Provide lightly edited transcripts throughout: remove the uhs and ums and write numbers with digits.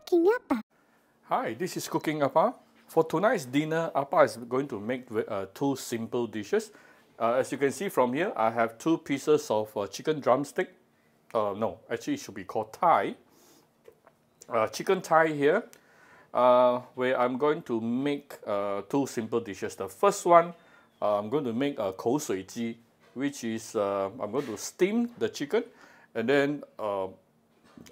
Cooking Appa. Hi, this is Cooking Appa. For tonight's dinner, Appa is going to make two simple dishes. As you can see from here, I have two pieces of chicken drumstick. No, actually it should be called thigh. Chicken thigh here, where I'm going to make two simple dishes. The first one, I'm going to make a 口水鸡, which is I'm going to steam the chicken, and then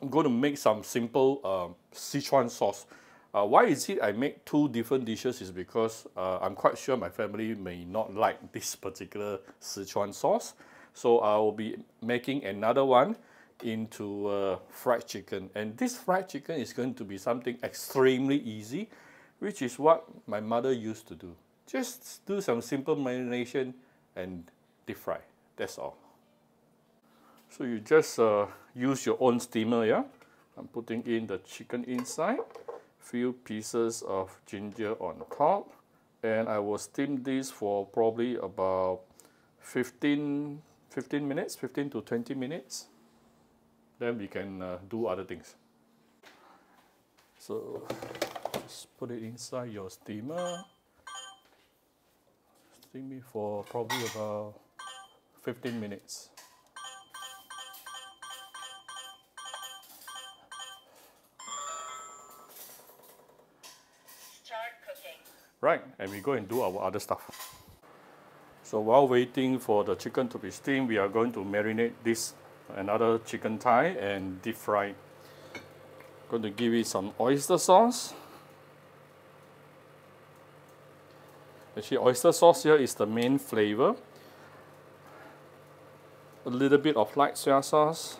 I'm going to make some simple Sichuan sauce. Why is it I make two different dishes is because I'm quite sure my family may not like this particular Sichuan sauce. So I will be making another one into fried chicken. And this fried chicken is going to be something extremely easy, which is what my mother used to do. Just do some simple marination and deep fry. That's all. So you just use your own steamer, yeah? I'm putting in the chicken inside, few pieces of ginger on top, and I will steam this for probably about 15 minutes, 15 to 20 minutes. Then we can do other things. So just put it inside your steamer. Steam it for probably about 15 minutes. Right, and we go and do our other stuff. So while waiting for the chicken to be steamed, we are going to marinate this another chicken thigh and deep fry. Going to give it some oyster sauce. Actually, oyster sauce here is the main flavor. A little bit of light soy sauce.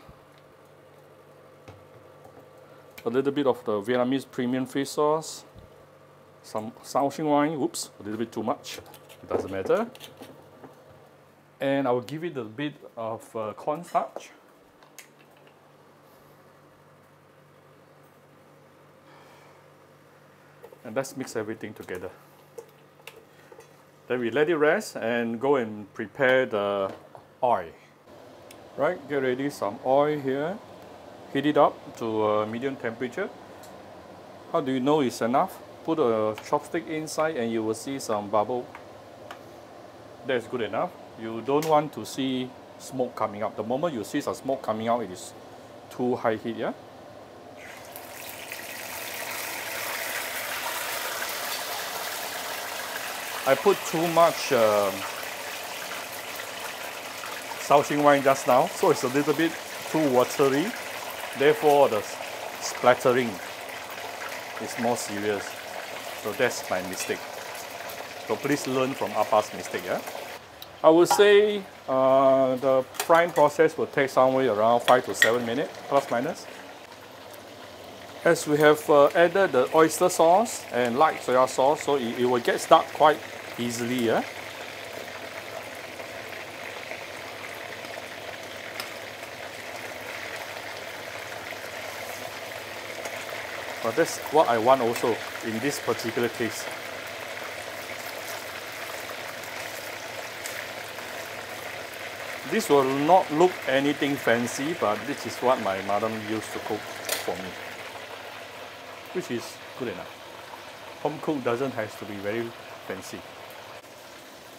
A little bit of the Vietnamese premium fish sauce. Some Shao Hsing wine, whoops, a little bit too much, it doesn't matter. And I will give it a bit of cornstarch. And let's mix everything together. Then we let it rest and go and prepare the oil. Right, get ready some oil here. Heat it up to a medium temperature. How do you know it's enough? Put a chopstick inside and you will see some bubble. That's good enough. You don't want to see smoke coming up. The moment you see some smoke coming out, it is too high heat, yeah? I put too much Shao Hsing wine just now, so it's a little bit too watery. Therefore, the splattering is more serious. So that's my mistake. So please learn from Appa's mistake, yeah? I would say the frying process will take somewhere around 5 to 7 minutes, plus minus. As we have added the oyster sauce and light soy sauce, so it will get stuck quite easily, yeah? But that's what I want also in this particular case. This will not look anything fancy, but this is what my mother used to cook for me, which is good enough. Home cook doesn't have to be very fancy.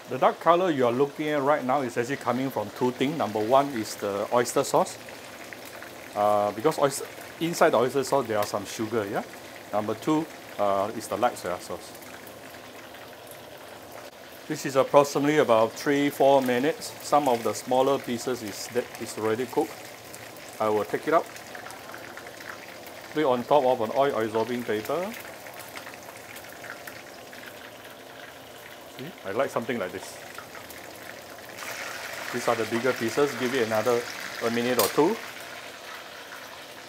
The dark color you are looking at right now is actually coming from two things. Number one is the oyster sauce. Because inside the oyster sauce there are some sugar, yeah? Number two is the light soy sauce. This is approximately about 3-4 minutes. Some of the smaller pieces is already cooked. I will take it out. Put it on top of an oil absorbing paper. See, I like something like this. These are the bigger pieces. Give it another a minute or two.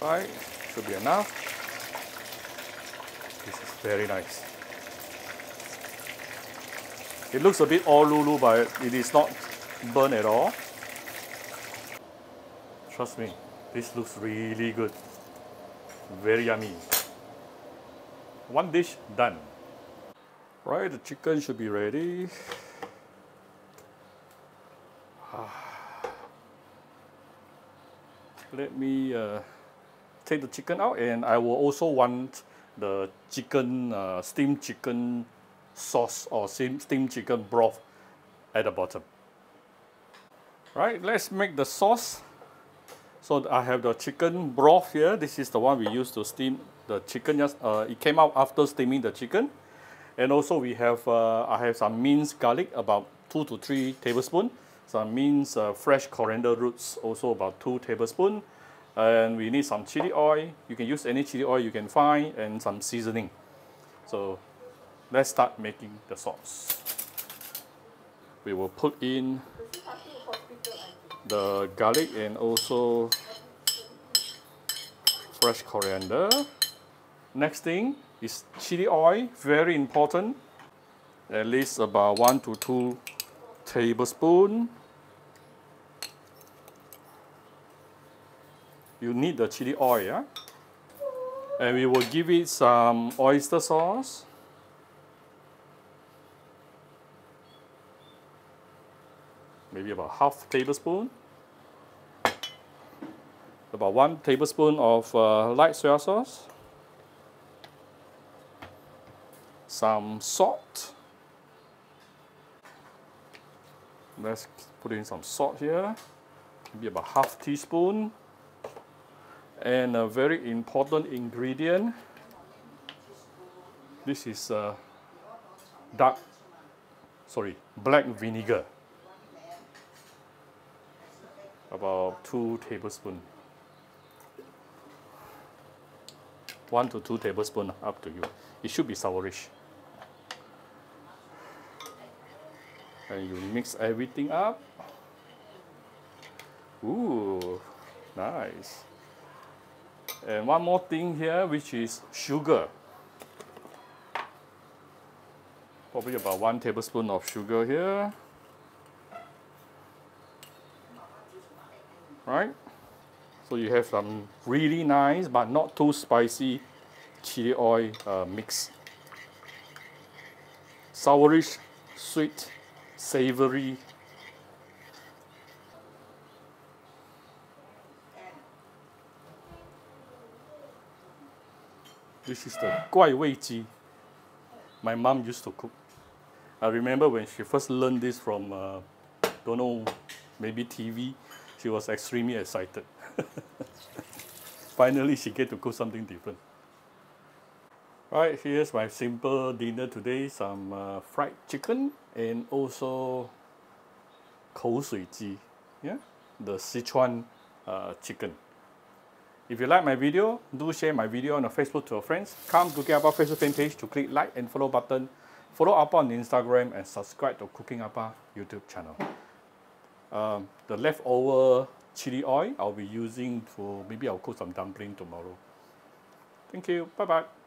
Right, should be enough. This is very nice. It looks a bit all lulu, but it is not burnt at all. Trust me, this looks really good. Very yummy. One dish done. Right, the chicken should be ready. Let me take the chicken out, and I will also want the chicken, steamed chicken sauce or steamed chicken broth at the bottom. Right, let's make the sauce. So I have the chicken broth here. This is the one we used to steam the chicken. It came out after steaming the chicken. And also we have, I have some minced garlic, about 2 to 3 tablespoons. Some minced fresh coriander roots, also about 2 tablespoons. And we need some chili oil. You can use any chili oil you can find, and some seasoning. So let's start making the sauce. We will put in the garlic and also fresh coriander. Next thing is chili oil, very important. At least about 1 to 2 tablespoons. You need the chili oil, yeah? And we will give it some oyster sauce. Maybe about half tablespoon. About 1 tablespoon of light soy sauce. Some salt. Let's put in some salt here. Maybe about half teaspoon. And a very important ingredient. This is black vinegar. About 2 tablespoons. 1 to 2 tablespoons, up to you. It should be sourish. And you mix everything up. Ooh, nice. And one more thing here, which is sugar. Probably about 1 tablespoon of sugar here. Right? So you have some really nice but not too spicy chili oil mix. Sourish, sweet, savory. This is the 怪味鸡 my mom used to cook. I remember when she first learned this from, don't know, maybe TV, she was extremely excited. Finally, she get to cook something different. Right, here's my simple dinner today. Some fried chicken and also 口水鸡, yeah, the Sichuan chicken. If you like my video, do share my video on Facebook to your friends. Come to Cooking Appa Facebook fan page to click like and follow button. Follow Appa on Instagram and subscribe to Cooking Appa YouTube channel. The leftover chili oil I'll be using maybe I'll cook some dumpling tomorrow. Thank you. Bye bye.